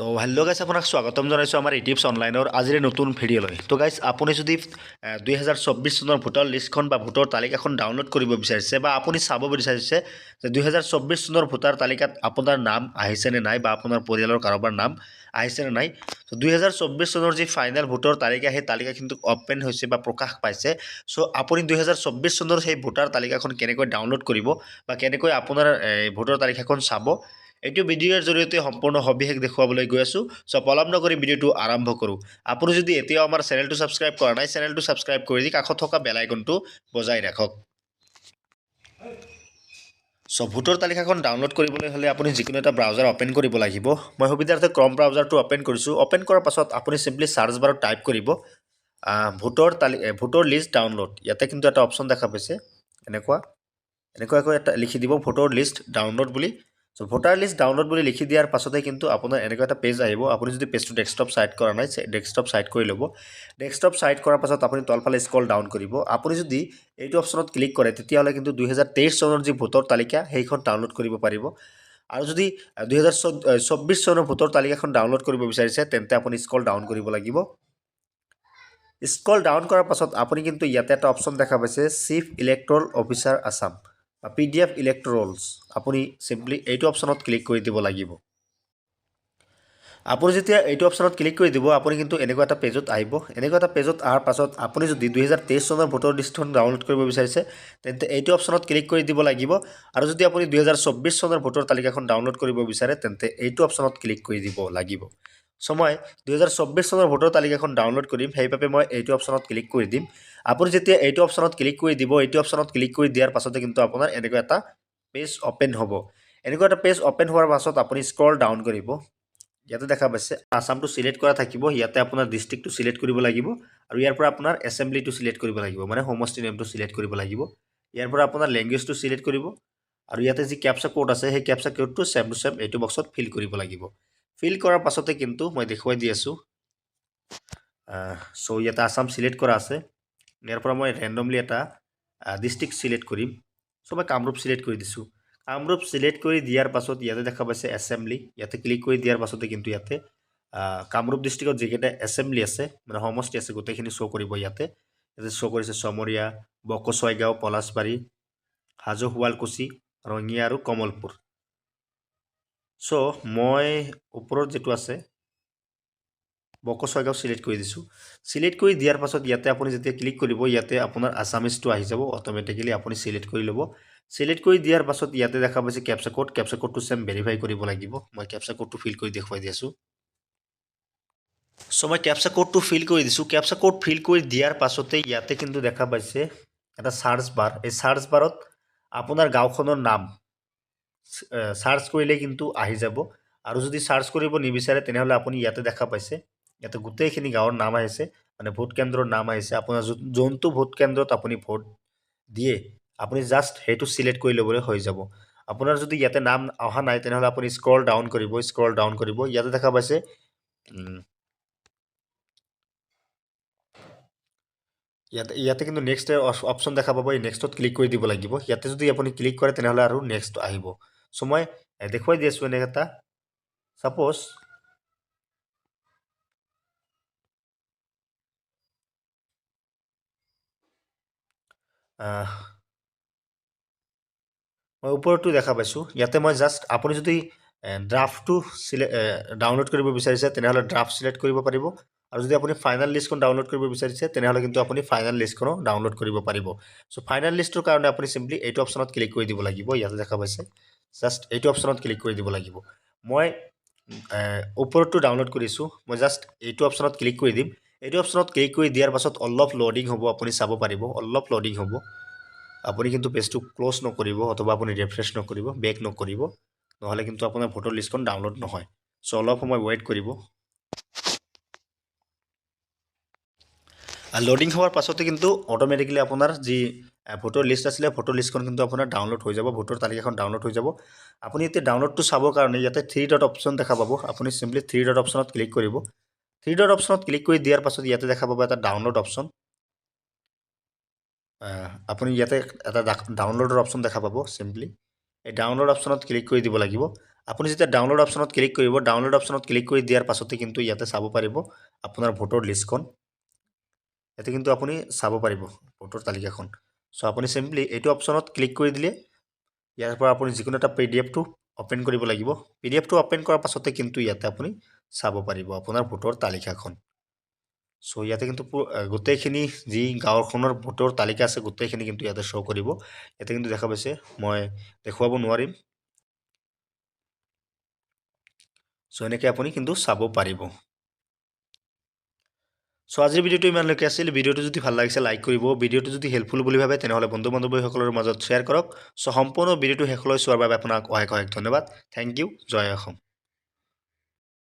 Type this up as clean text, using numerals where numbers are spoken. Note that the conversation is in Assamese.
তো হেল্ল' গাইছ আপোনাক স্বাগতম জনাইছোঁ আমাৰ ইটিপছ অনলাইনৰ আজিৰ নতুন ভিডিঅ'লৈ। তো গাইছ আপুনি যদি 2024 চনৰ ভোটাৰ লিষ্টখন বা ভোটৰ তালিকাখন ডাউনলোড কৰিব বিচাৰিছে বা আপুনি চাব বিচাৰিছে যে 2024 চনৰ ভোটাৰ তালিকাত আপোনাৰ নাম আহিছেনে নাই বা আপোনাৰ পৰিয়ালৰ কাৰোবাৰ নাম আহিছেনে নাই। তো 2024 চনৰ যি ফাইনেল ভোটৰ তালিকা সেই তালিকা কিন্তু অপেন হৈছে বা প্ৰকাশ পাইছে। চ' আপুনি 2024 চনৰ সেই ভোটাৰ তালিকাখন কেনেকৈ ডাউনলোড কৰিব বা কেনেকৈ আপোনাৰ ভোটৰ তালিকাখন চাব এইটো ভিডিঅ'ৰ জৰিয়তে সম্পূৰ্ণ সবিশেষ দেখুৱাবলৈ গৈ আছোঁ। চ' পলম নকৰি ভিডিঅ'টো আৰম্ভ কৰোঁ। আপুনি যদি এতিয়াও আমাৰ চেনেলটো ছাবস্ক্ৰাইব কৰা নাই চেনেলটো ছাবস্ক্ৰাইব কৰি দি কাষত থকা বেল আইকনটো বজাই ৰাখক। চ' ভোটৰ তালিকাখন ডাউনলোড কৰিবলৈ হ'লে আপুনি যিকোনো এটা ব্ৰাউজাৰ অ'পেন কৰিব লাগিব। মই সুবিধাৰ্থে ক্ৰম ব্ৰাউজাৰটো অ'পেন কৰিছোঁ। অ'পেন কৰাৰ পাছত আপুনি চিম্পলি চাৰ্চ বাৰত টাইপ কৰিব ভোটৰ লিষ্ট ডাউনলোড। ইয়াতে কিন্তু এটা অপশ্যন দেখা পাইছে এনেকুৱাকৈ এটা লিখি দিব ভোটৰ লিষ্ট ডাউনলোড বুলি। চ' ভোটাৰ লিষ্ট ডাউনলোড বুলি লিখি দিয়াৰ পাছতে কিন্তু আপোনাৰ এনেকুৱা এটা পেজ আহিব। আপুনি যদি পেজটো ডেস্কটপ চাইড কৰা নাই ডেস্কটপ চাইড কৰি ল'ব। ডেস্কটপ চাইড কৰাৰ পাছত আপুনি তলফালে স্ক্ৰল ডাউন কৰিব। আপুনি যদি এইটো অপশ্যনত ক্লিক কৰে তেতিয়াহ'লে কিন্তু 2023 চনৰ যি ভোটৰ তালিকা সেইখন ডাউনলোড কৰিব পাৰিব। আৰু যদি 2024 চনৰ ভোটৰ তালিকাখন ডাউনলোড কৰিব বিচাৰিছে তেন্তে আপুনি স্ক্ৰল ডাউন কৰিব লাগিব। স্ক্ৰল ডাউন কৰাৰ পাছত আপুনি কিন্তু ইয়াতে এটা অপশ্যন দেখা পাইছে চিফ ইলেক্ট্ৰল অফিচাৰ আছাম বা PDF ইলেক্ট্ৰলছ। আপুনি চিম্পলি এইটো অপশ্যনত ক্লিক কৰি দিব লাগিব। আপুনি যেতিয়া এইটো অপশ্যনত ক্লিক কৰি দিব আপুনি কিন্তু এনেকুৱা এটা পেজত আহিব। এনেকুৱা এটা পেজত অহাৰ পাছত আপুনি যদি 2023 চনৰ ভোটৰ লিষ্টখন ডাউনলোড কৰিব বিচাৰিছে তেন্তে এইটো অপশ্যনত ক্লিক কৰি দিব লাগিব। আৰু যদি আপুনি 2024 চনৰ ভোটৰ তালিকাখন ডাউনলোড কৰিব বিচাৰে তেন্তে এইটো অপশ্যনত ক্লিক কৰি দিব লাগিব। চ' মই 2024 চনৰ ভোটৰ তালিকাখন ডাউনলোড কৰিম সেইবাবে মই এইটো অপশ্যনত ক্লিক কৰি দিম। আপুনি যেতিয়া এইটো অপশ্যনত ক্লিক কৰি দিব এইটো অপশ্যনত ক্লিক কৰি দিয়াৰ পাছতে কিন্তু আপোনাৰ এনেকুৱা এটা পেজ অ'পেন হ'ব। এনেকুৱা এটা পেজ অ'পেন হোৱাৰ পাছত আপুনি স্ক্ৰল ডাউন কৰিব। ইয়াতে দেখা পাইছে আসামটো চিলেক্ট কৰা থাকিব। ইয়াতে আপোনাৰ ডিষ্ট্ৰিক্টটো চিলেক্ট কৰিব লাগিব আৰু ইয়াৰ পৰা আপোনাৰ এছেম্বলিটো চিলেক্ট কৰিব লাগিব মানে সমষ্টি নেমটো চিলেক্ট কৰিব লাগিব। ইয়াৰ পৰা আপোনাৰ লেংগুৱেজটো চিলেক্ট কৰিব আৰু ইয়াতে যি কেপচা কোড আছে সেই কেপচা কোডটো ছেম টু ছেম এইটো বক্সত ফিল কৰিব লাগিব। ফিল কৰাৰ পাছতে কিন্তু মই দেখুৱাই দি আছোঁ। চ' ইয়াতে আসাম চিলেক্ট কৰা আছে। ইয়াৰ পৰা মই ৰেণ্ডমলি এটা ডিষ্ট্ৰিক্ট চিলেক্ট কৰিম। চ' মই কামৰূপ চিলেক্ট কৰি দিছোঁ। কামৰূপ চিলেক্ট কৰি দিয়াৰ পাছত ইয়াতে দেখা পাইছে এছেম্বলি। ইয়াতে ক্লিক কৰি দিয়াৰ পাছতে কিন্তু ইয়াতে কামৰূপ ডিষ্ট্ৰিক্টত যিকেইটা এছেম্বলি আছে মানে সমষ্টি আছে গোটেইখিনি শ্ব' কৰিব। ইয়াতে শ্ব' কৰিছে চমৰীয়া, বকচয়গাঁও, পলাশবাৰী, হাজো, শুৱালকুছি, ৰঙিয়া আৰু কমলপুৰ। চ' মই ওপৰত যিটো আছে বকচয়গাঁও চিলেক্ট কৰি দিছোঁ। চিলেক্ট কৰি দিয়াৰ পাছত ইয়াতে আপুনি যেতিয়া ক্লিক কৰিব ইয়াতে আপোনাৰ আছামিজটো আহি যাব অট'মেটিকেলি। আপুনি চিলেক্ট কৰি ল'ব। চিলেক্ট কৰি দিয়াৰ পাছত ইয়াতে দেখা পাইছে কেপচা কোডটো ছেম ভেৰিফাই কৰিব লাগিব। মই কেপচা কোডটো ফিল কৰি দেখুৱাই দি আছোঁ। চ' মই কেপচা কোডটো ফিল কৰি দিছোঁ। কেপচা কোড ফিল কৰি দিয়াৰ পাছতে ইয়াতে কিন্তু দেখা পাইছে এটা চাৰ্চ বাৰ। এই চাৰ্চ বাৰত আপোনাৰ গাঁওখনৰ নাম চাৰ্চ কৰিলে কিন্তু আহি যাব। আৰু যদি চাৰ্চ কৰিব নিবিচাৰে তেনেহ'লে আপুনি ইয়াতে দেখা পাইছে ইয়াতে গোটেইখিনি গাঁৱৰ নাম আহিছে মানে ভোট কেন্দ্ৰৰ নাম আহিছে। আপোনাৰ যোনটো ভোট কেন্দ্ৰত আপুনি ভোট দিয়ে আপুনি জাষ্ট সেইটো চিলেক্ট কৰি ল'বলৈ হৈ যাব। আপোনাৰ যদি ইয়াতে নাম অহা নাই তেনেহ'লে আপুনি স্ক্ৰল ডাউন কৰিব। ইয়াতে দেখা পাইছে ইয়াতে কিন্তু নেক্সট অপশ্যন দেখা পাব। এই নেক্সটত ক্লিক কৰি দিব লাগিব। ইয়াতে যদি আপুনি ক্লিক কৰে তেনেহ'লে আৰু নেক্সট আহিব। চ' মই দেখুৱাই দি আছোঁ এনেকৈ এটা ছাপ'জ মই ওপৰতো দেখা পাইছোঁ। ইয়াতে মই জাষ্ট আপুনি যদি ড্ৰাফ্টটো ডাউনলোড কৰিব বিচাৰিছে তেনেহ'লে ড্ৰাফ্ট চিলেক্ট কৰিব পাৰিব। আৰু যদি আপুনি ফাইনেল লিষ্টখন ডাউনলোড কৰিব বিচাৰিছে তেনেহ'লে কিন্তু আপুনি ফাইনেল লিষ্টখনো ডাউনলোড কৰিব পাৰিব। চ' ফাইনেল লিষ্টৰ কাৰণে আপুনি চিম্পলি এইটো অপশ্যনত ক্লিক কৰি দিব লাগিব। ইয়াতে দেখা পাইছে জাষ্ট এইটো অপশ্যনত ক্লিক কৰি দিব লাগিব। মই ওপৰতো ডাউনলোড কৰিছোঁ। মই জাষ্ট এইটো অপশ্যনত ক্লিক কৰি দিম। এইটো অপশ্যনত ক্লিক কৰি দিয়াৰ পাছত অলপ ল'ডিং হ'ব। আপুনি চাব পাৰিব অলপ ল'ডিং হ'ব। আপুনি কিন্তু পেজটো ক্ল'জ নকৰিব অথবা আপুনি ৰিফ্ৰেছ নকৰিব, বেক নকৰিব, নহ'লে কিন্তু আপোনাৰ ভোটৰ লিষ্টখন ডাউনলোড নহয়। চ' অলপ সময় ৱেইট কৰিব। ল'ডিং হোৱাৰ পাছতে কিন্তু অট'মেটিকেলি আপোনাৰ যি ভোটৰ লিষ্ট আছিলে ভোটৰ লিষ্টখন কিন্তু আপোনাৰ ডাউনলোড হৈ যাব। ভোটৰ তালিকাখন ডাউনলোড হৈ যাব। আপুনি এতিয়া ডাউনলোডটো চাবৰ কাৰণে ইয়াতে 3 ডট অপশ্যন দেখা পাব। আপুনি চিম্পলি 3 ডট অপশ্যনত ক্লিক কৰিব। 3 ডট অপশ্যনত ক্লিক কৰি দিয়াৰ পাছত ইয়াতে দেখা পাব এটা ডাউনলোড অপশ্যন। আপুনি ইয়াতে এটা ডাউনলোডৰ অপশ্যন দেখা পাব। চিম্পলি এই ডাউনলোড অপশ্যনত ক্লিক কৰি দিব লাগিব। আপুনি যেতিয়া ডাউনলোড অপশ্যনত ক্লিক কৰিব ডাউনলোড অপশ্যনত ক্লিক কৰি দিয়াৰ পাছতে কিন্তু ইয়াতে চাব পাৰিব আপোনাৰ ভোটৰ লিষ্টখন ইয়াতে কিন্তু আপুনি চাব পাৰিব ভোটৰ তালিকাখন চ' আপুনি চিম্পলি এইটো অপশ্যনত ক্লিক কৰি দিলে ইয়াৰ পৰা আপুনি যিকোনো এটা পিডিএফটো অপেন কৰিব লাগিব পিডিএফটো অপেন কৰাৰ পাছতে কিন্তু ইয়াতে আপুনি চাব পাৰিব আপোনাৰ ভোটৰ তালিকাখন চ' ইয়াতে কিন্তু গোটেইখিনি যি গাঁৱৰখনৰ ভোটৰ তালিকা আছে গোটেইখিনি কিন্তু ইয়াতে শ্ব' কৰিব ইয়াতে কিন্তু দেখা পাইছে মই দেখুৱাব নোৱাৰিম চ' এনেকৈ আপুনি কিন্তু চাব পাৰিব চ' আজিৰ ভিডিঅ'টো ইমানলৈকে আছিল ভিডিঅ'টো যদি ভাল লাগিছে লাইক কৰিব ভিডিঅ'টো যদি হেল্পফুল বুলি ভাবে তেনেহ'লে বন্ধু বান্ধৱীসকলৰ মাজত শ্বেয়াৰ কৰক চ' সম্পূৰ্ণ ভিডিঅ'টো শেষলৈ চোৱাৰ বাবে আপোনাক অশেষ ধন্যবাদ থেংক ইউ জয় অসম